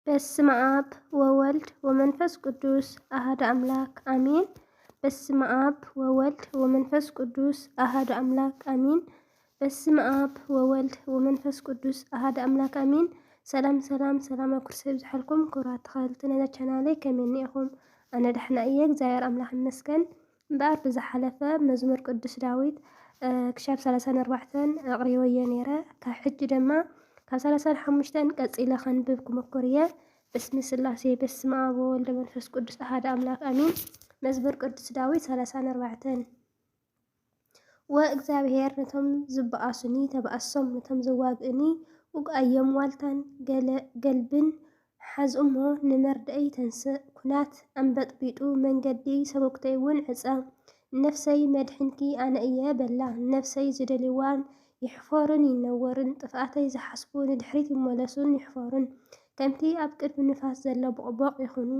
በስመ አብ ወወልድ ወመንፈስ ቅዱስ አሐዱ አምላክ አሜን። በስመ አብ ወወልድ ወመንፈስ ቅዱስ አሐዱ አምላክ አሜን። በስመ አብ ወወልድ ወመንፈስ ቅዱስ አሐዱ አምላክ አሜን። ሰላም ሰላም ኩርሰይ ብዝሓልኩም ክብራት ተኸተልቲ ነዛ ቻናለይ ከመይ እኒአኹም? ኣነ ደሕና እየ እግዚአብሔር ኣምላኽ ይመስገን። እምበኣር ብዝሓለፈ መዝሙር ቅዱስ ዳዊት ክሻብ 34 ኣቕሪበዮ ነይረ። ካብ ሕጂ ድማ ካብ 35 ቀፂለ ከንብብ ክመኩር እየ። በስመ ስላሴ በስመ አብ ወወልድ ወመንፈስ ቅዱስ አሐዱ አምላክ አሜን። መዝሙር ቅዱስ ዳዊት 34 ወእግዚአብሔር ነቶም ዝበኣሱኒ ተበኣሶም ነቶም ዘዋግእኒ ውግኣዮም ዋልታን ገልብን ሓዝኡሞ ንመርድአይ ተንስእ ኩናት ኣንበጥቢጡ መንገዲ ሰበክተይ እውን ዕፀ ነፍሰይ መድሕንኪ ኣነ እየ በላ ነፍሰይ ዝደልዋን ይሕፈርን ይነወርን ጥፍኣተይ ዝሓስቡ ንድሕሪት ይመለሱን ይሕፈርን ከምቲ ኣብ ቅድሚ ንፋስ ዘሎ ቦቕቦቕ ይኹኑ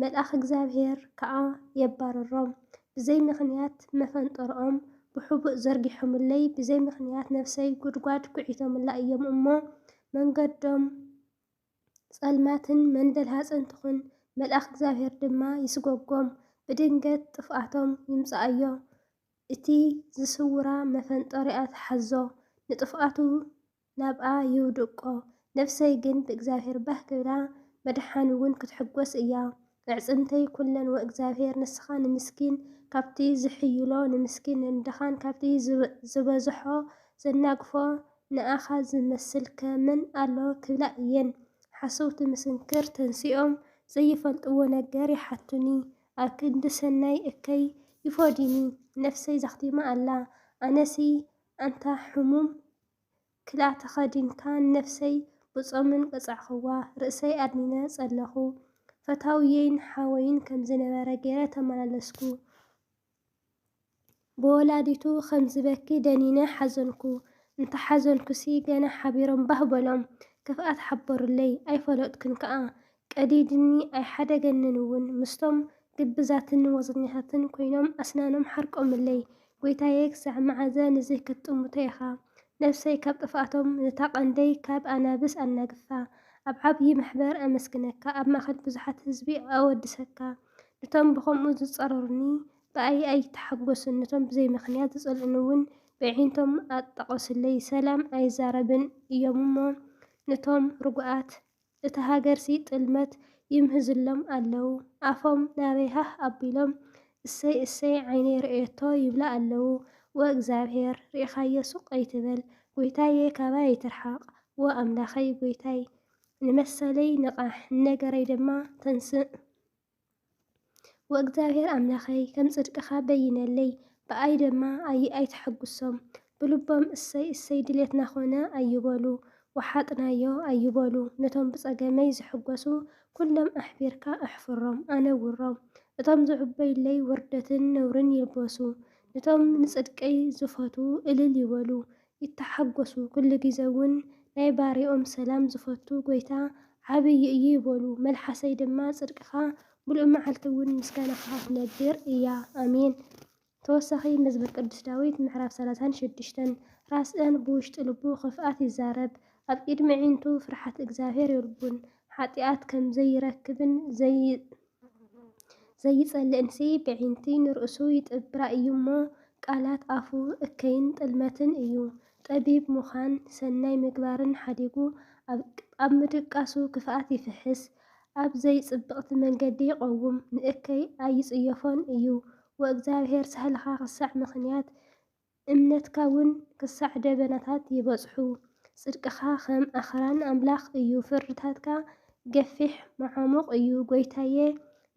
መልኣኽ እግዚአብሔር ከዓ የባረሮም ብዘይ ምኽንያት መፈንጠርኦም ብሕቡእ ዘርጊሖምለይ ብዘይ ምኽንያት ነፍሰይ ጉድጓድ ኩዒቶምላ እዮም እሞ መንገዶም ጸልማትን መንደልሃፅን ትኹን መልኣኽ እግዚአብሔር ድማ ይስጎጎም ብድንገት ጥፍኣቶም ይምፅኣዮ እቲ ዝስውራ መፈንጠሪኣ ትሓዞ ንጥፍኣቱ ናብኣ ይውድቆ ነፍሰይ ግን ብእግዚአብሔር ባህ ክብላ መድሓን እውን ክትሕጐስ እያ ኣዕፅምተይ ኩለን ወእግዚአብሔር ንስኻ ንምስኪን ካብቲ ዝሕይሎ ንምስኪን ንድኻን ካብቲ ዝበዝሖ ዘናግፎ ንኣኻ ዝመስል ከመን ኣሎ ክብላ እየን ሓሰውቲ ምስንክር ተንሲኦም ዘይፈልጥዎ ነገር ይሓቱኒ ኣብ ክንዲ ሰናይ እከይ ይፎዲኒ ነፍሰይ ዘኽቲማ ኣላ ኣነሲ ኣንታ ሕሙም ክላ ተኸዲንካ ነፍሰይ ብፆምን ቀጻዕኽዋ ርእሰይ ኣድኒነ ጸለኹ ፈታውየይን ሓወይን ከም ዝነበረ ገይረ ተመላለስኩ ብወላዲቱ ከም ዝበኪ ደኒነ ሓዘንኩ እንተሓዘንኩሲ ገና ሓቢሮም ባህ በሎም ክፍኣት ሓበሩለይ ኣይፈለጥክን ከዓ ቀዲድኒ ኣይሓደገንን እውን ምስቶም ግብዛትን ወዘኛታትን ኮይኖም ኣስናኖም ሓርቆምለይ ጎይታየ ክሳዕ መዓዘ ንዘይከጥሙተ ኢኻ ነፍሰይ ካብ ጥፍኣቶም ንታቐንደይ ካብ ኣናብስ ኣናግፋ ኣብ ዓብዪ ማሕበር ኣመስግነካ ኣብ ማእኸል ብዙሓት ህዝቢ ኣወድሰካ ነቶም ብኸምኡ ዝፀረሩኒ ብኣይ ኣይተሓጐሱን ነቶም ብዘይ ምኽንያት ዝጸልኡን እውን ብዒንቶም ኣጣቐሱለይ ሰላም ኣይዛረብን እዮም እሞ ነቶም ርጉኣት እቲ ሃገርሲ ጥልመት ይምህዝሎም ኣለዉ ኣፎም ናበይ ሃህ ኣቢሎም እሰይ እሰይ ዓይነይ ርእየቶ ይብላ ኣለዉ ወእግዚአብሔር ርኢኻዮ ሱቕ ኣይትበል ጎይታየ ካባይ ኣይትርሓቕ ወኣምላኸይ ጎይታይ ንመሰለይ ንቓሕ ነገረይ ድማ ተንስእ ወእግዚአብሔር ኣምላኸይ ከም ጽድቅኻ በይነለይ ብኣይ ድማ ኣይተሐጕሶም ብልቦም እሰይ እሰይ ድሌትና ኾነ ኣይበሉ ወሓጥናዮ ኣይበሉ ነቶም ብጸገመይ ዝሕጐሱ ኩሎም ኣሕቢርካ ኣሕፍሮም ኣነውሮም እቶም ዝዕበይለይ ውርደትን ነውርን ይልበሱ ነቶም ንጽድቀይ ዝፈቱ እልል ይበሉ ይተሓጐሱ ኩሉ ግዜ እውን ናይ ባሪኦም ሰላም ዝፈቱ ጎይታ ዓብዪ እዩ ይበሉ መልሓሰይ ድማ ጽድቅኻ ምሉእ መዓልቲ እውን ምስጋናኻ ትነግር እያ ኣሜን። ተወሳኺ መዝሙር ቅዱስ ዳዊት ምዕራፍ 36 ራስአን ብውሽጢ ልቡ ክፍኣት ይዛረብ ኣብ ቅድሚ ዒንቱ ፍርሓት እግዚአብሔር የልቡን ሓጢኣት ከም ዘይረክብን ዘይጸልእንሲ ብዒንቲ ንርእሱ ይጥብራ እዩ እሞ ቃላት ኣፉ እከይን ጥልመትን እዩ ጠቢብ ምዃን ሰናይ ምግባርን ሓዲጉ ኣብ ምድቃሱ ክፍኣት ይፍሕስ ኣብ ዘይጽብቕቲ መንገዲ ይቐውም ንእከይ ኣይጽየፎን እዩ ወእግዚአብሔር ሳህልኻ ክሳዕ ምኽንያት እምነትካ እውን ክሳዕ ደበናታት ይበጽሑ ጽድቅኻ ከም ኣኽራን ኣምላኽ እዩ ፍርድታትካ ገፊሕ መዓሙቕ እዩ ጎይታየ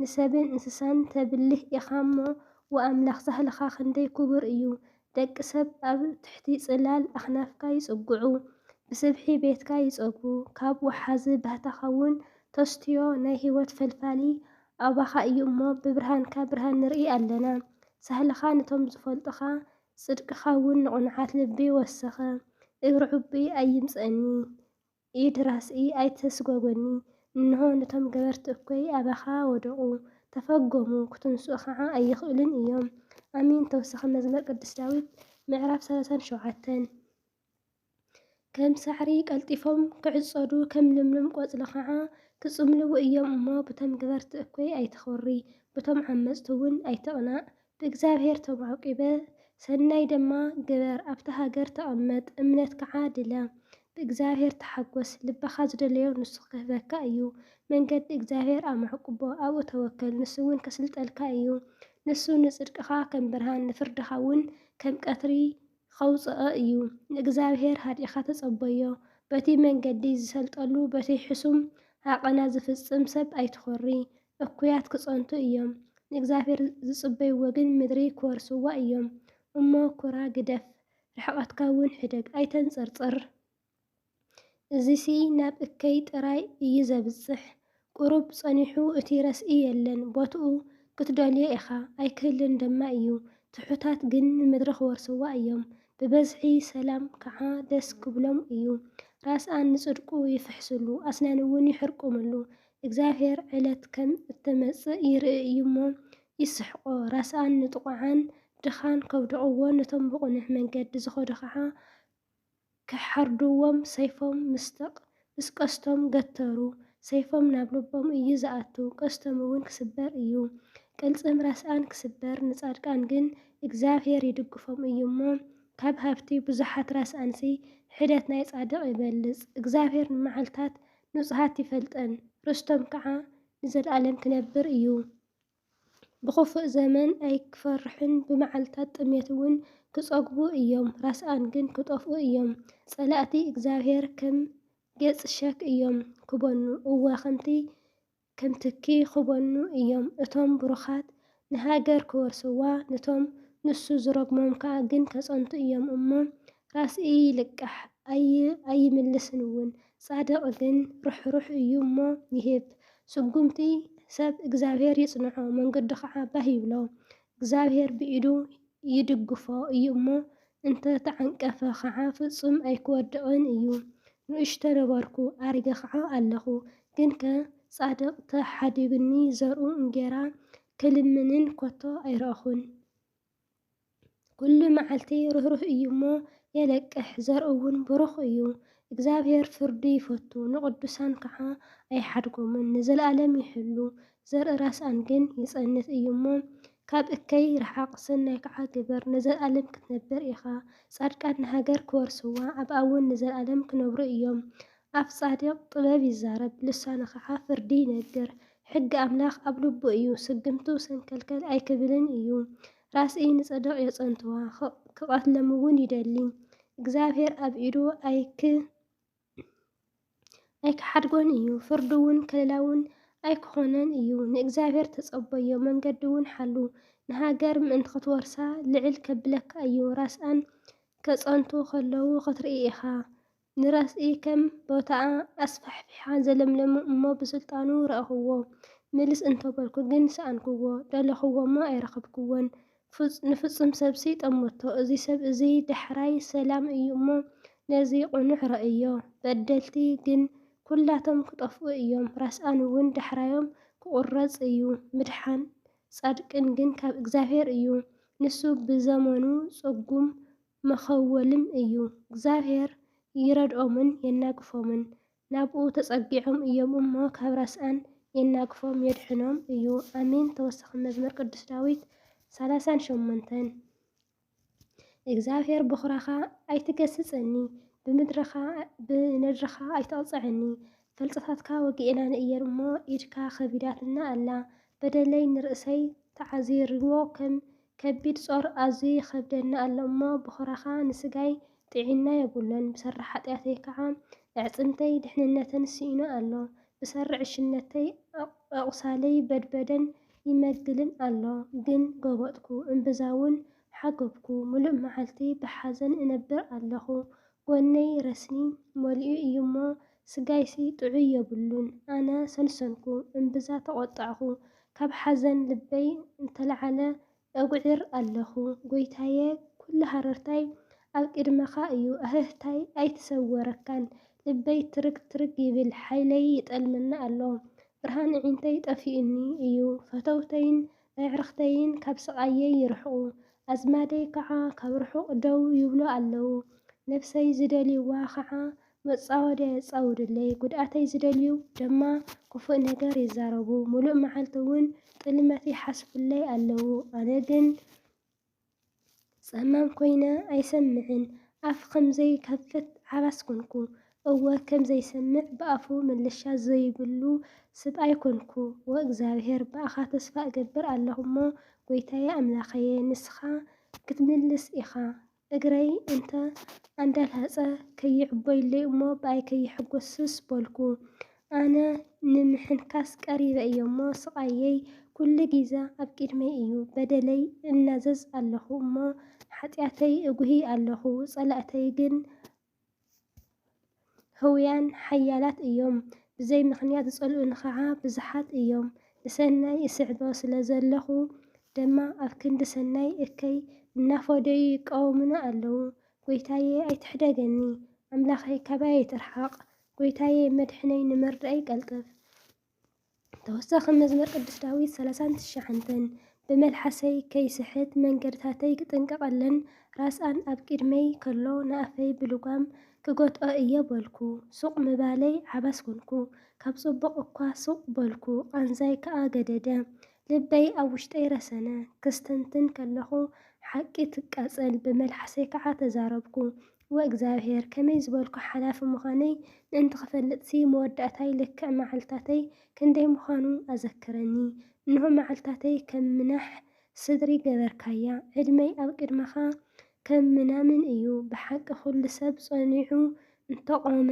ንሰብን እንስሳን ተብልህ ኢኻ እሞ ወኣምላኽ ሳህልኻ ክንደይ ክቡር እዩ ደቂ ሰብ ኣብ ትሕቲ ጽላል ኣኽናፍካ ይጽጉዑ ብስብሒ ቤትካ ይጸጉ ካብ ወሓዚ ባህታኻ እውን ተስትዮ ናይ ህይወት ፈልፋሊ ኣባኻ እዩ እሞ ብብርሃንካ ብርሃን ንርኢ ኣለና ሳህልኻ ነቶም ዝፈልጡኻ ጽድቅኻ እውን ንቑንዓት ልቢ ወሰኸ እግሪ ዕቡይ ኣይምፀአኒ ኢድ ራስኢ ኣይተስጓጎኒ እንሆ ነቶም ገበርቲ እኮይ ኣባኻ ወደቑ ተፈጎሙ ክትንስኡ ከዓ ኣይኽእልን እዮም ኣሚን። ተወሳኺ መዝሙር ቅዱስ ዳዊት ምዕራፍ 37 ከም ሳዕሪ ቀልጢፎም ክዕጸዱ ከም ልምሉም ቆጽሊ ከዓ ክጽምልዎ እዮም እሞ በቶም ገበርቲ እኩይ ኣይትኽበሪ፣ በቶም ዓመፅቲ እውን ኣይትቕናእ። ብእግዚአብሔር ተማዕቂበ ሰናይ ድማ ግበር፣ ኣብታ ሃገር ተቐመጥ፣ እምነት ከዓ ድለ። ብእግዚአብሔር ተሓጐስ፣ ልብኻ ዝደለዮ ንሱ ክህበካ እዩ። መንገዲ እግዚአብሔር ኣማዕቅቦ፣ ኣብኡ ተወከል፣ ንሱ እውን ከስልጠልካ እዩ። ንሱ ንጽድቅኻ ከም ብርሃን ንፍርድኻ እውን ከም ቀትሪ ከውፅአ እዩ። ንእግዚአብሔር ሃዲእኻ ተጸበዮ፣ በቲ መንገዲ ዝሰልጠሉ በቲ ሕሱም ዓቐና ዝፍጽም ሰብ ኣይትኾሪ። እኩያት ክጸንቱ እዮም፣ ንእግዚአብሔር ዝጽበይዎ ግን ምድሪ ክወርስዋ እዮም። እሞ ኩራ ግደፍ፣ ርሕቐትካ እውን ሕደግ፣ ኣይተንጸርጽር። እዚሲ ናብ እከይ ጥራይ እዩ ዘብጽሕ፣ ቁሩብ ጸኒሑ እቲ ረስኢ የለን። ቦትኡ ክትደልዮ ኢኻ ኣይክህልን ድማ እዩ። ትሑታት ግን ምድሪ ክወርስዋ እዮም፣ ብበዝሒ ሰላም ከዓ ደስ ክብሎም እዩ። ራስኣን ንጽድቁ ይፍሕስሉ፣ ኣስናን እውን ይሕርቁምሉ። እግዚአብሔር ዕለት ከም እትመጽእ ይርኢ እዩ እሞ ይስሕቆ። ራስኣን ንጥቑዓን ድኻን ከውድቕዎ፣ ነቶም ብቕኑሕ መንገዲ ዝኸዱ ከዓ ክሓርድዎም ሰይፎም ምስ ቀስቶም ገተሩ። ሰይፎም ናብ ልቦም እዩ ዝኣቱ፣ ቀስቶም እውን ክስበር እዩ። ቅልጽም ራስኣን ክስበር፣ ንጻድቃን ግን እግዚአብሔር ይድግፎም እዩ እሞ ካብ ሃብቲ ብዙሓት ራስኣንሲ ሕደት ናይ ጻድቕ ይበልጽ። እግዚአብሔር ንመዓልታት ንጹሃት ይፈልጠን፣ ርስቶም ከዓ ንዘለኣለም ክነብር እዩ። ብኽፉእ ዘመን ኣይክፈርሕን፣ ብመዓልታት ጥሜት እውን ክጸግቡ እዮም። ራስኣን ግን ክጠፍኡ እዮም። ጸላእቲ እግዚአብሔር ከም ጌጽ ሸክ እዮም ክበኑ፣ እወ ከም ትኪ ክበኑ እዮም። እቶም ብሩኻት ንሃገር ክወርስዋ፣ ነቶም ንሱ ዝረግሞም ከዓ ግን ከጸንቱ እዮም እሞ ራስኢ ይልቃሕ ኣይምልስን እውን። ጻድቕ ግን ርኅሩሕ እዩ እሞ ይህብ። ስጉምቲ ሰብ እግዚአብሔር ይጽንሖ፣ መንገዱ ከዓ ባህ ይብሎ። እግዚአብሔር ብኢዱ ይድግፎ እዩ እሞ እንተተዓንቀፈ ከዓ ፍጹም ኣይክወድቕን እዩ። ንእሽቶ ነበርኩ ኣሪገ ከዓ ኣለኹ፣ ግን ጻድቕ ተሓዲጉኒ ዘርኡ እንጌራ ክልምንን ከቶ ኣይረአኹን። ኩሉ መዓልቲ ርህሩህ እዩ እሞ የለቅሕ፣ ዘርኡ እውን ብሩኽ እዩ። እግዚአብሔር ፍርዲ ይፈቱ፣ ንቅዱሳን ከዓ ኣይሓድጎምን። ንዘለኣለም ይሕሉ፣ ዘርኢ ራስኣን ግን ይጸንት እዩ እሞ ካብ እከይ ረሓቕ፣ ሰናይ ከዓ ግበር፣ ንዘለኣለም ክትነብር ኢኻ። ጻድቃን ንሃገር ክወርስዋ፣ ኣብኣ እውን ንዘለኣለም ክነብሩ እዮም። ኣፍ ጻድቕ ጥበብ ይዛረብ፣ ልሳኑ ከዓ ፍርዲ ይነግር። ሕጊ ኣምላኽ ኣብ ልቡ እዩ፣ ስግምቱ ሰንከልከል ኣይክብልን እዩ። ራስኢ ንጽድቕ የጸንትዋ፣ ክቐትሎም እውን ይደሊ። እግዚአብሔር ኣብ ኢዱ ኣይክሓድጎን እዩ፣ ፍርዱ እውን ከለላውን ኣይክኾነን እዩ። ንእግዚአብሔር ተጸበዮ፣ መንገዲ እውን ሓሉ። ንሃገር ምእንቲ ክትወርሳ ልዕል ከብለካ እዩ። ራስኣን ከጸንቱ ከለዉ ክትርኢ ኢኻ፣ ንራስኢ ከም ቦታኣ ኣስፋሕፊሓ ዘለምለሙ እሞ ብስልጣኑ ረአኽዎ። ምልስ እንተበልኩ ግን ሰኣንክዎ፣ ደለኽዎ እሞ ኣይረኸብክዎን። ንፍጹም ሰብሲ ጠመቶ፣ እዚ ሰብ እዚ ዳሕራይ ሰላም እዩ እሞ ነዚ ቁኑዕ ረአዮ። በደልቲ ግን ኩላቶም ክጠፍኡ እዮም፣ ራስኣን እውን ዳሕራዮም ክቑረጽ እዩ። ምድሓን ጻድቅን ግን ካብ እግዚአብሔር እዩ፣ ንሱ ብዘመኑ ጽጉም መኸወልም እዩ። እግዚአብሔር ይረድኦምን የናግፎምን፣ ናብኡ ተጸጊዖም እዮም እሞ ካብ ራስኣን የናግፎም የድሕኖም እዩ። ኣሜን። ተወሳኺ መዝሙር ቅዱስ ዳዊት 38 እግዚአብሔር ብኹራኻ ኣይትገስጸኒ፣ ብነድርኻ ኣይተቕጽዐኒ። ፈልጸታትካ ወጊእና ንእየር እሞ ኢድካ ከቢዳትና ኣላ። በደለይ ንርእሰይ ተዓዚርዎ ከም ከቢድ ጾር ኣዝዩ ይኸብደና ኣሎ እሞ ብኹራኻ ንስጋይ ጥዒና የብሎን። ብሰራሕ ኃጢአተይ ከዓ ኣዕጽምተይ ድሕንነተን ስኢኑ ኣሎ። ብሰርዕ እሽነተይ ኣቑሳለይ በድበደን ይመግልን ኣሎ። ግን ገበጥኩ እምብዛውን ሓገብኩ፣ ሙሉእ መዓልቲ ብሓዘን እነብር ኣለኹ። ጐነይ ረስኒ መሊኡ እዩ እሞ ስጋይሲ ጥዑይ የብሉን። ኣነ ሰንሰንኩ እምብዛ ተቖጣዕኹ፣ ካብ ሓዘን ልበይ እንተለዓለ ኣጉዒር ኣለኹ። ጐይታየ ኩሉ ሃረርታይ ኣብ ቅድመኻ እዩ፣ ኣህህታይ ኣይትሰወረካን። ልበይ ትርግ ትርግ ይብል፣ ሓይለይ ይጠልመና ኣሎ። ብርሃን ዒንተይ ጠፊኡኒ እዩ፣ ፈተውተይን ኣዕርኽተይን ካብ ስቓየይ ይርሕቑ። ኣዝማደይ ከዓ ካብ ርሑቕ ደው ይብሉ ኣለዉ፣ ነፍሰይ ዝደልይዋ ከዓ መጻወድያ የጻውድለይ ጉድኣተይ ዝደልዩ ድማ ክፉእ ነገር ይዛረቡ ሙሉእ መዓልቲ እውን ጥልመት ይሓስብለይ ኣለዉ። ኣነ ግን ጸማም ኮይነ ኣይሰምዕን ኣፍ ከምዘይ ከፍት ዓባስ ኮንኩ እወ ከምዘይሰምዕ ብኣፉ ምልሻ ዘይብሉ ስብኣይ ኮንኩ። ወእግዚኣብሔር በኣኻ ተስፋ እገብር ኣለኹ እሞ ጐይታየ ኣምላኸየ ንስኻ ክትምልስ ኢኻ። እግረይ እንተ ኣንዳልሃፀ ከይዕቦይለይ እሞ ብኣይ ከይሕጐስስ በልኩ። ኣነ ንምሕንካስ ቀሪበ እየ እሞ ስቓየይ ኩሉ ግዜ ኣብ ቅድመይ እዩ። በደለይ እናዘዝ ኣለኹ እሞ ሓጢኣተይ እጉሂ ኣለኹ። ጸላእተይ ግን ህውያን ሓያላት እዮም። ብዘይ ምኽንያት ዝጸልኡኒ ከዓ ብዙሓት እዮም። ንሰናይ እስዕቦ ስለ ዘለኹ ድማ ኣብ ክንዲ ሰናይ እከይ እናፈደዩ ይቃወሙኒ ኣለዉ። ጐይታየ ኣይትሕደገኒ፣ ኣምላኸይ ካባይ ኣይትርሓቕ። ጐይታየ መድሕነይ ንምርዳእ ይቀልጥፍ። ተወሳኺ መዝሙር ቅዱስ ዳዊት 39 ብመልሓሰይ ከይስሕት መንገድታተይ ክጥንቀቐለን ራስኣን ኣብ ቅድመይ ከሎ ንኣፈይ ብልጓም ክጐትኦ እየ በልኩ። ሱቕ ምባለይ ዓባስ ኮንኩ፣ ካብ ጽቡቕ እኳ ሱቕ በልኩ፣ ቃንዛይ ከዓ ገደደ። ልበይ ኣብ ውሽጠይ ረሰነ፣ ክስተንትን ከለኹ ሓቂ ትቃጸል፣ ብመልሓሰይ ከዓ ተዛረብኩ። ወእግዚኣብሔር ከመይ ዝበልኩ ሓላፊ ምዃነይ ንእንቲ ክፈልጥሲ መወዳእታዊ ልክዕ መዓልታተይ ክንደይ ምዃኑ ኣዘክረኒ። እንሆ መዓልታተይ ከም ምናሕ ስድሪ ገበርካያ፣ ዕድመይ ኣብ ቅድመኻ ከም ምናምን እዩ። ብሓቂ ኩሉ ሰብ ጸኒዑ እንተቖመ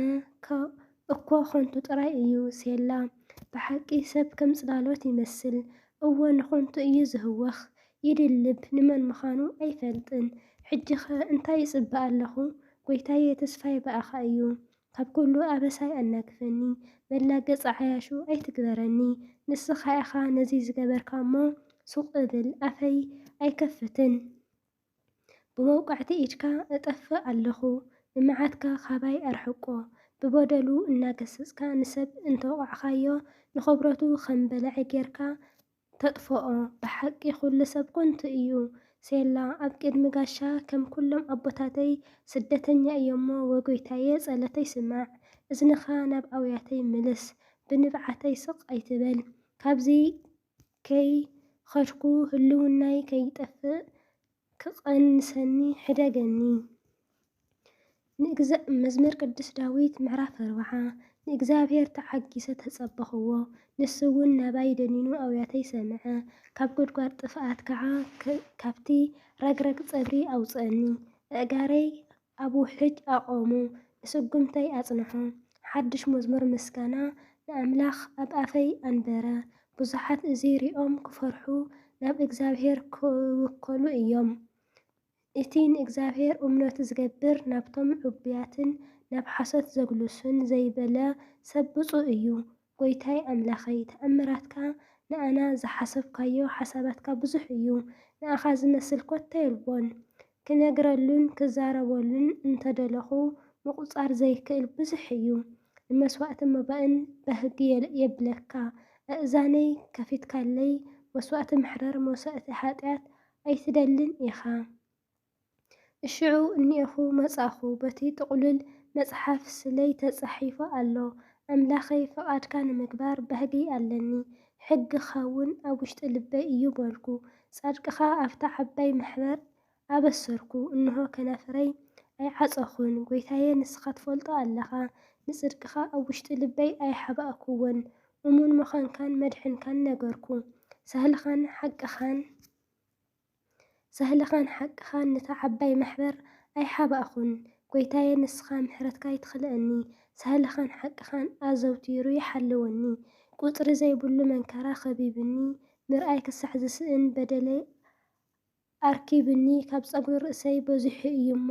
እኮ ኾንቱ ጥራይ እዩ። ሴላ ብሓቂ ሰብ ከም ጽላሎት ይመስል፣ እወ ንኾንቱ እዩ ዝህወኽ። ይድልብ ንመን ምዃኑ ኣይፈልጥን። ሕጂኸ እንታይ ይጽብእ ኣለኹ? ጐይታየ ተስፋይ በኣኻ እዩ። ካብ ኩሉ ኣበሳይ ኣናግፈኒ፣ መላገጽ ዓያሹ ኣይትግበረኒ። ንስኻ ኢኻ ነዚ ዝገበርካ እሞ ሱቕ እብል ኣፈይ ኣይከፍትን። ብመውቃዕቲ ኢድካ እጠፍእ ኣለኹ፣ ንመዓትካ ካባይ ኣርሕቆ። ብበደሉ እናገሰጽካ ንሰብ እንተወቃዕኻዮ ንኽብረቱ ከም በላዒ ጌርካ ተጥፍኦ። ብሓቂ ኩሉ ሰብ ኮንቱ እዩ። ሴላ ኣብ ቅድሚ ጋሻ ከም ኩሎም ኣቦታተይ ስደተኛ እዮ እሞ ወጐይታየ ጸለተይ ስማዕ። እዝንኻ ናብ ኣውያተይ ምልስ፣ ብንብዓተይ ስቕ ኣይትበል። ካብዚ ከይኸድኩ ህልውናይ ከይጠፍእ ክቐንሰኒ ሕደገኒ። መዝሙር ቅዱስ ዳዊት ምዕራፍ 40 ንእግዚኣብሔር ተዓጊሰ ተጸበኽዎ፣ ንሱ እውን ናባይ ደኒኑ ኣውያተይ ሰምዐ። ካብ ጕድጓድ ጥፍኣት ከዓ ካብቲ ረግረግ ጸብሪ ኣውፅአኒ። ኣእጋረይ ኣብ ውሕጅ ኣቆሙ፣ ንስጉምተይ ኣጽንሖ። ሓድሽ መዝሙር ምስጋና ንኣምላኽ ኣብ ኣፈይ ኣንበረ። ብዙሓት እዚ ሪኦም ክፈርሑ ናብ እግዚአብሔር ክውከሉ እዮም። እቲ ንእግዚአብሔር እምነቱ ዝገብር ናብቶም ዕቡያትን ናብ ሓሶት ዘግሉሱን ዘይበለ ሰብ ብፁዕ እዩ። ጐይታይ ኣምላኸይ ተኣምራትካ ንኣና ዝሓሰብካዮ ሓሳባትካ ብዙሕ እዩ። ንኣኻ ዝመስል ኮተ የልቦን። ክነግረሉን ክዛረበሉን እንተደለኹ ምቁፃር ዘይክእል ብዙሕ እዩ። ንመስዋዕቲ መባእን በህጊ የብለካ። ኣእዛነይ ከፊትካለይ መስዋዕቲ ምሕረር መውሳእቲ ሓጢኣት ኣይትደልን ኢኻ። እሽዑ እኒአኹ መጻኹ በቲ ጥቕሉል መጽሓፍ ስለይ ተጻሒፉ ኣሎ። ኣምላኸይ ፈቓድካ ንምግባር ባህጊ ኣለኒ። ሕግኻ እውን ኣብ ውሽጢ ልበይ እዩ በልኩ። ጻድቅኻ ኣብታ ዓባይ ማሕበር ኣበሰርኩ። እንሆ ከናፍረይ ኣይዓፀኹን። ጐይታየ ንስኻ ትፈልጦ ኣለኻ። ንጽድቅኻ ኣብ ውሽጢ ልበይ ኣይሓባእኩዎን። እሙን ምዃንካን መድሕንካን ነገርኩ። ሳህልኻን ሓቅኻን ነታ ዓባይ ማሕበር ኣይሓባእኹን። ጐይታየ ንስኻ ምሕረትካ ይትኽልአኒ። ሳህልኻን ሓቅኻን ኣዘውቲሩ ይሓልወኒ። ቁፅሪ ዘይብሉ መንከራ ኸቢብኒ። ምርኣይ ክሳዕ ዝስእን በደለይ ኣርኪብኒ። ካብ ጸጉሪ ርእሰይ በዚሑ እዩ እሞ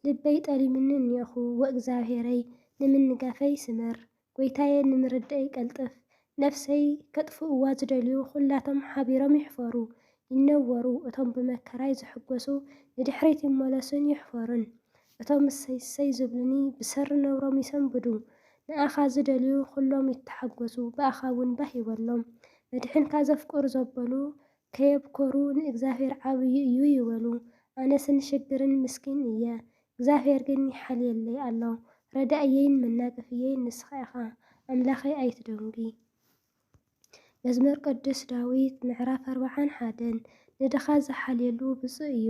ልበይ ጠሊምኒ እኒአኹ። ወእግዚአብሔረይ ንምንጋፈይ ስመር። ጐይታየ ንምርዳይ ቀልጥፍ። ነፍሰይ ከጥፍእዋ ዝደልዩ ኩላቶም ሓቢሮም ይሕፈሩ ይነወሩ። እቶም ብመከራይ ዝሕጐሱ ንድሕሪት ይመለሱን ይሕፈሩን። እቶም እሰይ ዝብሉኒ ብሰሪ ነብሮም ይሰንብዱ። ንኣኻ ዝደልዩ ኩሎም ይተሓጐሱ፣ ብኣኻ እውን ባህ ይበሎም። መድሕንካ ዘፍቅሩ ዘበሉ ከየብኮሩ ንእግዚአብሔር ዓብዪ እዩ ይበሉ። ኣነስ ንሽግርን ምስኪን እየ፣ እግዚአብሔር ግን ይሓልየለይ ኣሎ። ረዳእየይን መናገፍየይን ንስኻ ኢኻ ኣምላኸይ ኣይትደንጊ። መዝሙር ቅዱስ ዳዊት ምዕራፍ 41 ንድኻ ዝሓልየሉ ብፁዕ እዩ።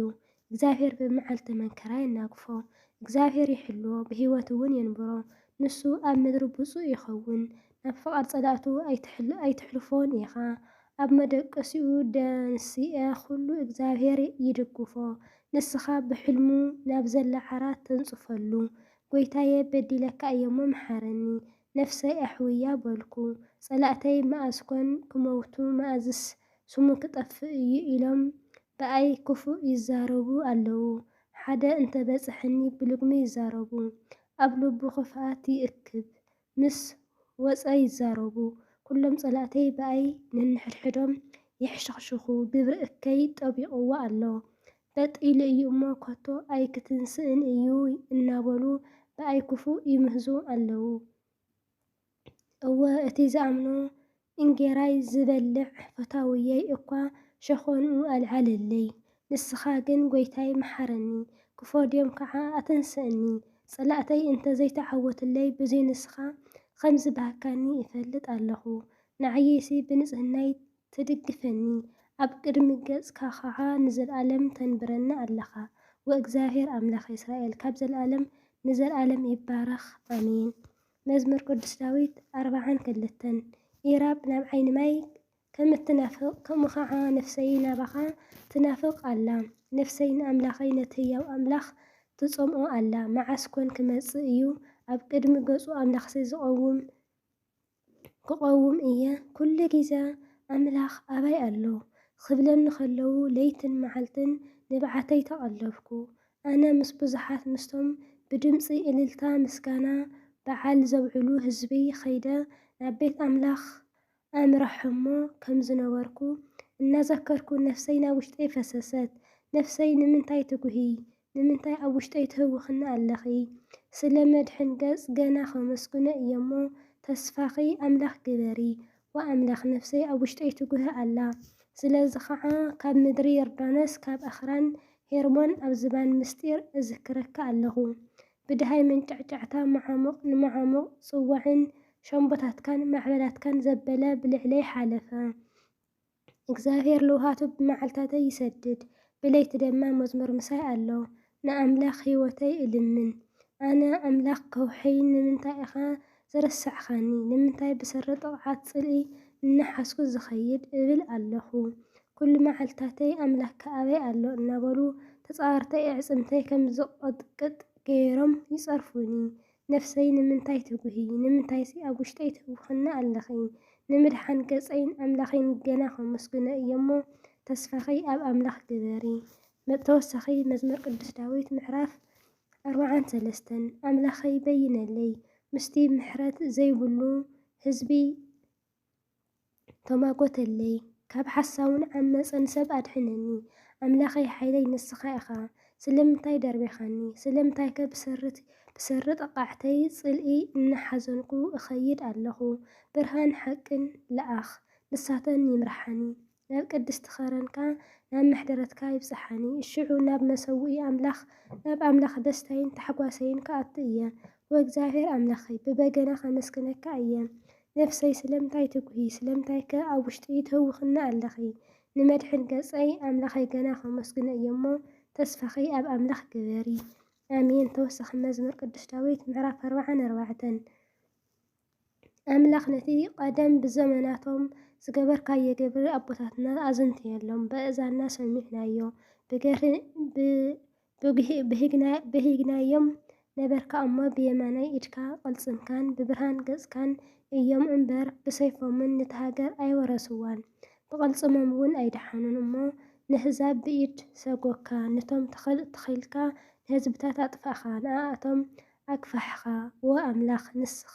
እግዚኣብሔር ብመዓልቲ መንከራ ይናግፎ፣ እግዚኣብሔር ይሕልዎ ብሂወት እውን የንብሮ። ንሱ ኣብ ምድሪ ብፁዕ ይኸውን፣ ናብ ፍቓድ ጸላእቱ ኣይትሕልፎን ኢኻ። ኣብ መደቀሲኡ ደንሲአ ኩሉ እግዚኣብሔር ይድግፎ፣ ንስኻ ብሕልሙ ናብ ዘላ ዓራት ተንጽፈሉ። ጐይታየ በዲለካ እየሞ መሓረኒ፣ ነፍሰይ ኣሕውያ በልኩ። ጸላእተይ መዓዝኮን ክመውቱ መዓዝስ ስሙ ክጠፍእ እዩ ኢሎም ብኣይ ክፉእ ይዛረቡ ኣለዉ። ሓደ እንተበጽሐኒ ብልግሚ ይዛረቡ፣ ኣብ ልቡ ክፍኣት ይእክብ ምስ ወፀ ይዛረቡ። ኩሎም ጸላእተይ ብኣይ ነንሕድሕዶም የሕሸኽሽኹ፣ ግብሪ እከይ ጠቢቑዎ ኣሎ። በጢሉ እዩ እሞ ከቶ ኣይክትንስእን እዩ እናበሉ ብኣይ ክፉእ ይምህዙ ኣለዉ። እወ እቲ ዝኣምኖ እንጌራይ ዝበልዕ ፈታውየይ እኳ ሸኾንኡ ኣልዓለለይ። ንስኻ ግን ጐይታይ መሓረኒ፣ ክፎድዮም ከዓ ኣተንስአኒ። ጸላእተይ እንተዘይተዓወትለይ ብዙይ ንስኻ ከም ዝባህካኒ ይፈልጥ ኣለኹ። ንዓየሲ ብንጽህናይ ትድግፈኒ፣ ኣብ ቅድሚ ገጽካ ከዓ ንዘለኣለም ተንብረና ኣለኻ። ወእግዚአብሔር ኣምላኽ እስራኤል ካብ ዘለኣለም ንዘለኣለም ይባረኽ ኣሜን። መዝሙር ቅዱስ ዳዊት 42 ኢራብ ናብ ዓይኒ ማይ ከም እትናፍቕ ከምኡ ከዓ ነፍሰይ ናባኻ ትናፍቕ ኣላ። ነፍሰይ ንኣምላኸይ ነቲ ሕያው ኣምላኽ ትጸምኦ ኣላ። መዓስ ኮን ክመጽእ እዩ ኣብ ቅድሚ ገጹ ኣምላኽሰይ ክቐውም እየ። ኩሉ ግዜ ኣምላኽ ኣባይ ኣሎ ክብለኒ ከለዉ ለይትን መዓልትን ንባዓተይ ተቐለብኩ። ኣነ ምስ ብዙሓት ምስቶም ብድምፂ እልልታ ምስጋና በዓል ዘብዕሉ ህዝቢ ኸይደ ናብ ቤት ኣምላኽ ኣምራሕሞ ከም ዝነበርኩ እናዘከርኩ ነፍሰይ ናብ ውሽጠይ ፈሰሰት። ነፍሰይ ንምንታይ ትጉሂ? ንምንታይ ኣብ ውሽጠይ ትህውኽና ኣለኺ? ስለ መድሕን ገጽ ገና ከመስግኖ እየሞ ተስፋኺ ኣምላኽ ግበሪ። ወኣምላኽ ነፍሰይ ኣብ ውሽጠይ ትጉህ ኣላ። ስለዚ ከዓ ካብ ምድሪ ዮርዳኖስ ካብ ኣኽራን ሄርሞን ኣብ ዝባን ምስጢር እዝክረካ ኣለኹ። ብድሃይ መንጫዕጫዕታ መዓሙቕ ንመዓሙቕ ጽዋዕን ሻምቦታትካን ማዕበላትካን ዘበለ ብልዕለይ ሓለፈ። እግዚኣብሔር ልውሃቱ ብመዓልታተይ ይሰድድ፣ ብለይቲ ድማ መዝሙር ምሳይ ኣሎ። ንኣምላኽ ህይወተይ እልምን፣ ኣነ ኣምላኽ ከውሐይ ንምንታይ ኢኻ ዘረስዕኻኒ? ንምንታይ ብሰሪ ጥቕዓት ጽልኢ እናሓስኩ ዝኸይድ እብል ኣለኹ። ኩሉ መዓልታተይ ኣምላኽካ ኣበይ ኣሎ እናበሉ ተጻዋርተይ ኣዕጽምተይ ከም ዝቐጥቅጥ ገይሮም ይጸርፉኒ። ነፍሰይ ንምንታይ ትጉሂ? ንምንታይሲ ኣብ ውሽጠይ ትህውኽና ኣለኺ? ንምድሓን ገጸይን ኣምላኸይን ገና ከመስግኖ እየሞ ተስፋኺ ኣብ ኣምላኽ ግበሪ። ተወሳኺ መዝሙር ቅዱስ ዳዊት ምዕራፍ 43 ኣምላኸይ በይነለይ፣ ምስቲ ምሕረት ዘይብሉ ህዝቢ ተማጐተለይ። ካብ ሓሳውን ዓመፀን ሰብ ኣድሕነኒ። ኣምላኸይ ሓይለይ ንስኻ ኢኻ። ስለምንታይ ደርቤኻኒ? ስለምንታይ ከ ብሰሪ ጠቃዕተይ ጽልኢ እናሓዘንኩ እኸይድ ኣለኹ? ብርሃን ሓቅን ለኣኽ ንሳተን ይምርሓኒ። ናብ ቅድስቲ ኸረንካ ናብ ማሕደረትካ ይብፅሓኒ። እሽዑ ናብ መሰውኢ ኣምላኽ ናብ ኣምላኽ ደስታይን ታሕጓሰይን ከኣቱ እየ። ወእግዚአብሔር ኣምላኸይ ብበገና ከመስግነካ እየ። ነፍሰይ ስለምንታይ ትጉሂ? ስለምንታይ ከ ኣብ ውሽጢ ትህውኽና ኣለኺ? ንመድሕን ገጸይ ኣምላኸይ ገና ከመስግኖ እየሞ ተስፋኺ ኣብ ኣምላኽ ግበሪ። ኣሜን። ተወሳኺ መዝሙር ቅዱስ ዳዊት ምዕራፍ 44 ኣምላኽ ነቲ ቀደም ብዘመናቶም ዝገበርካዮ ግብሪ ኣቦታትና ኣዘንትየሎም በእዛና ሰሚዕናዮ። ብሂግናዮም ነበርካ እሞ ብየማናይ ኢድካ ቐልጽምካን ብብርሃን ገጽካን እዮም እምበር ብሰይፎምን ነቲ ሃገር ኣይወረስዋን። ብቐልጽሞም እውን ኣይደሓኑን እሞ ንህዛብ ብኢድ ሰጐካ። ነቶም ተኸልካ ንህዝብታት ኣጥፋእኻ፣ ንኣቶም ኣግፋሕኻ። ወኣምላኽ ንስኻ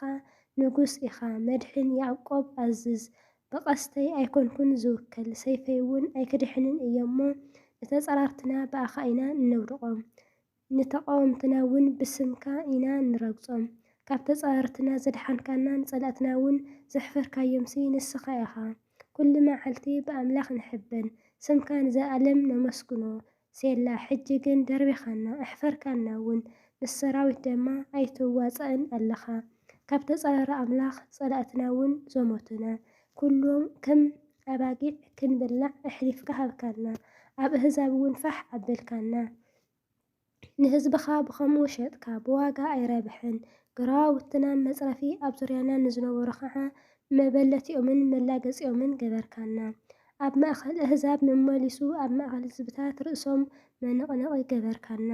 ንጉስ ኢኻ፣ መድሕን ያዕቆብ ኣዝዝ። ብቐስተይ ኣይኮንኩን ዝውከል፣ ሰይፈይ እውን ኣይክድሕንን እዮሞ። ንተጸራርትና በኣኻ ኢና እነውድቖም፣ ንተቃወምትና እውን ብስምካ ኢና ንረግጾም። ካብ ተጻዋርትና ዘድሓንካና ንጸላእትና እውን ዘሕፈርካዮምሲ ንስኻ ኢኻ። ኩሉ መዓልቲ ብኣምላኽ ንሕበን፣ ስምካ ንዘለኣለም ነመስግኖ። ሴላ ሕጂ ግን ደርቢኻና ኣሕፈርካና እውን ምስ ሰራዊት ድማ ኣይትዋፀአን ኣለኻ። ካብ ተጻረረ ኣምላኽ ጸላእትና እውን ዘሞቱና ኩሎም ከም ኣባጊዕ ክንብላዕ ኣሕሊፍካ ሃብካና። ኣብ ኣህዛብ እውን ፋሕ ኣበልካና። ንህዝብኻ ብኸምኡ ሸጥካ ብዋጋ ኣይረብሕን። ገራውትና መጽረፊ ኣብ ዙርያና ንዝነበሩ ከዓ መበለቲኦምን መላገጺኦምን ገበርካና። ኣብ ማእኸል ኣህዛብ መመሊሱ ኣብ ማእኸል ህዝብታት ርእሶም መነቕነቒ ገበርካና።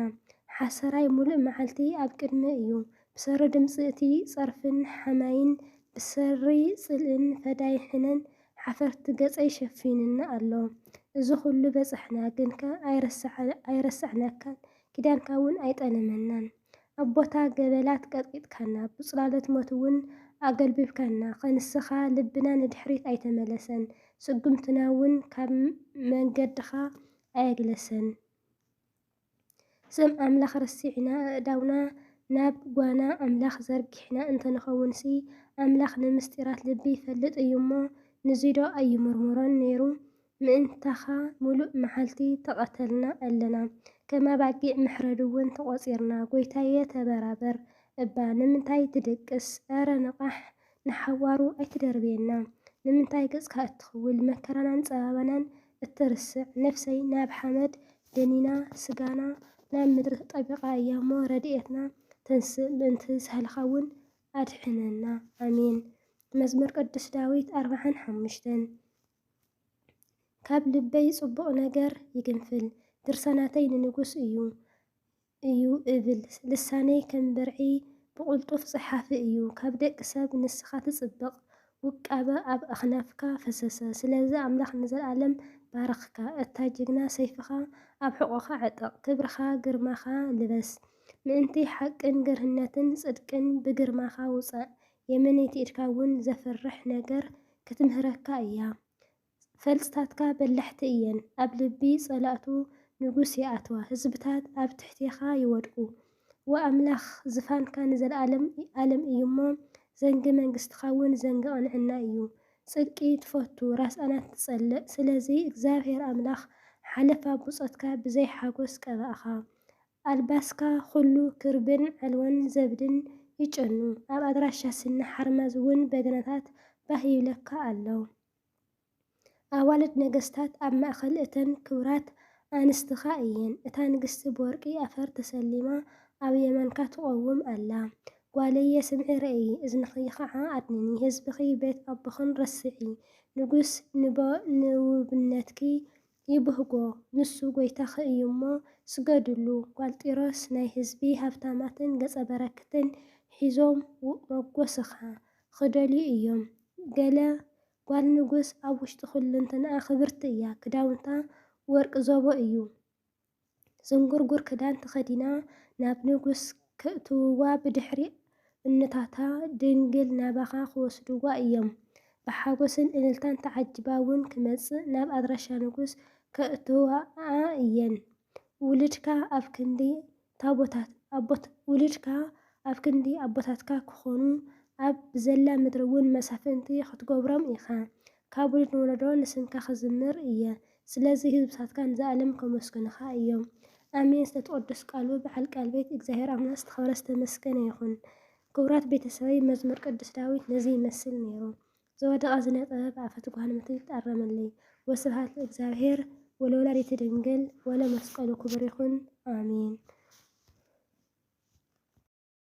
ሓሰራይ ሙሉእ መዓልቲ ኣብ ቅድሚ እዩ። ብሰሪ ድምፂ እቲ ጸርፍን ሓማይን ብሰሪ ጽልእን ፈዳይሕነን ሓፈርቲ ገጸይ ሸፊንና ኣሎ። እዚ ኩሉ በጽሕና ግንከ ኣይረሳዕናካን ኪዳንካ እውን ኣይጠለመናን። ኣቦታ ገበላት ቀጥቂጥካና ብጽላሎት ሞት እውን ኣገልቢብካና። ከንስኻ ልብና ንድሕሪት ኣይተመለሰን ስጉምትና እውን ካብ መንገድኻ ኣየግለሰን። ስም ኣምላኽ ረሲዕና ኣእዳውና ናብ ጓና ኣምላኽ ዘርጊሕና እንተንኸውንሲ ኣምላኽ ንምስጢራት ልቢ ይፈልጥ እዩ እሞ ንዚዶ ኣይምርምሮን ነይሩ። ምእንታኻ ሙሉእ መዓልቲ ተቐተልና ኣለና። ከም ኣባጊዕ ምሕረድ እውን ተቖጺርና። ጐይታየ ተበራበር እባ ንምንታይ ትድቅስ? ኣረ ንቓሕ ንሓዋሩ ኣይትደርብየና። ንምንታይ ገጽካ እትኽውል መከራናን ጸባባናን እትርስዕ? ነፍሰይ ናብ ሓመድ ደኒና ስጋና ናብ ምድሪ ጠቢቓ እያ እሞ ረድኤትና ተንስእ ምእንቲ ሳህልኻ እውን ኣድሕነና። ኣሜን። መዝሙር ቅዱስ ዳዊት 45 ካብ ልበይ ጽቡቕ ነገር ይግንፍል ድርሳናተይ ንንጉስ እዩ እብል። ልሳነይ ከም ብርዒ ብቕልጡፍ ጽሓፊ እዩ። ካብ ደቂ ሰብ ንስኻ ትጽብቕ ውቃበ ኣብ ኣኽናፍካ ፈሰሰ። ስለዚ ኣምላኽ ንዘለኣለም ባረኽካ። እታ ጅግና ሰይፍኻ ኣብ ሕቖኻ ዕጥቕ። ክብርኻ ግርማኻ ልበስ። ምእንቲ ሓቅን ገርህነትን ጽድቅን ብግርማኻ ውፃእ። የመነይቲ ኢድካ እውን ዘፍርሕ ነገር ክትምህረካ እያ። ፈልጽታትካ በላሕቲ እየን። ኣብ ልቢ ጸላእቱ ንጉስ ይኣትዋ። ህዝብታት ኣብ ትሕቲኻ ይወድቁ። ወኣምላኽ ዝፋንካ ንዘለኣለም ዓለም እዩ እሞ ዘንጊ መንግሥትኻ እውን ዘንጊ ቕንዕና እዩ። ጽድቂ ትፈቱ ራስኣናት ትጸልእ። ስለዚ እግዚኣብሔር ኣምላኽ ሓለፋ ብጾትካ ብዘይ ሓጐስ ቀባእኻ። ኣልባስካ ኹሉ ክርብን ዕልወን ዘብድን ይጨኑ። ኣብ ኣድራሻ ስነ ሓርማዝ እውን በገናታት ባህ ይብለካ ኣለዉ። ኣዋልድ ነገሥታት ኣብ ማእኸል እተን ክቡራት ኣንስትኻ እየን። እታ ንግሥቲ ብወርቂ ኣፈር ተሰሊማ ኣብ የማንካ ትቖውም ኣላ። ጓለየ ስምዒ ረአይ እዝንኺ ከዓ ኣድንኒ። ህዝብኺ ቤት ኣቦኽን ረስዒ። ንጉስ ንውብነትኪ ይብህጎ ንሱ ጐይታኺ እዩ እሞ ስገድሉ። ጓልጢሮስ ናይ ህዝቢ ሃብታማትን ገጸ በረክትን ሒዞም መጐስኻ ክደልዩ እዮም። ገለ ጓል ንጉስ ኣብ ውሽጢ ኹልንትናኣ ክብርቲ እያ። ክዳውንታ ወርቂ ዘቦ እዩ። ዝንጉርጉር ክዳን ተኸዲና ናብ ንጉስ ከእትውዋ ብድሕሪ እኖታታ ድንግል ናባኻ ክወስድዋ እዮም። ብሓጐስን እልልታን ተዓጅባ እውን ክመጽእ ናብ ኣድራሻ ንጉስ ከእትውኣ እየን። ውልድካ ኣብ ክንዲ ኣቦታትካ ክኾኑ ኣብ ዘላ ምድሪ እውን መሳፍንቲ ክትገብሮም ኢኻ። ካብ ውሉድ ንወለዶ ንስምካ ክዝምር እየ። ስለዚ ህዝብታትካ ንዘኣለም ከመስግኑኻ እዮም። ኣሜን። ስለትቅዱስ ቃሉ በዓል ቃል ቤት እግዚኣብሔር ኣምላክ ዝተኸበረ ዝተመስገነ ይኹን። ክቡራት ቤተሰበይ መዝሙር ቅዱስ ዳዊት ነዚ ይመስል ነይሩ። ዘወደቐ ዝነጠበ ብኣፈ ትጓሃን ምትል ይጣረመለይ። ወስብሐት ለእግዚአብሔር ወለወላዲቱ ድንግል ወለመስቀሉ ክቡር ይኹን። ኣሜን።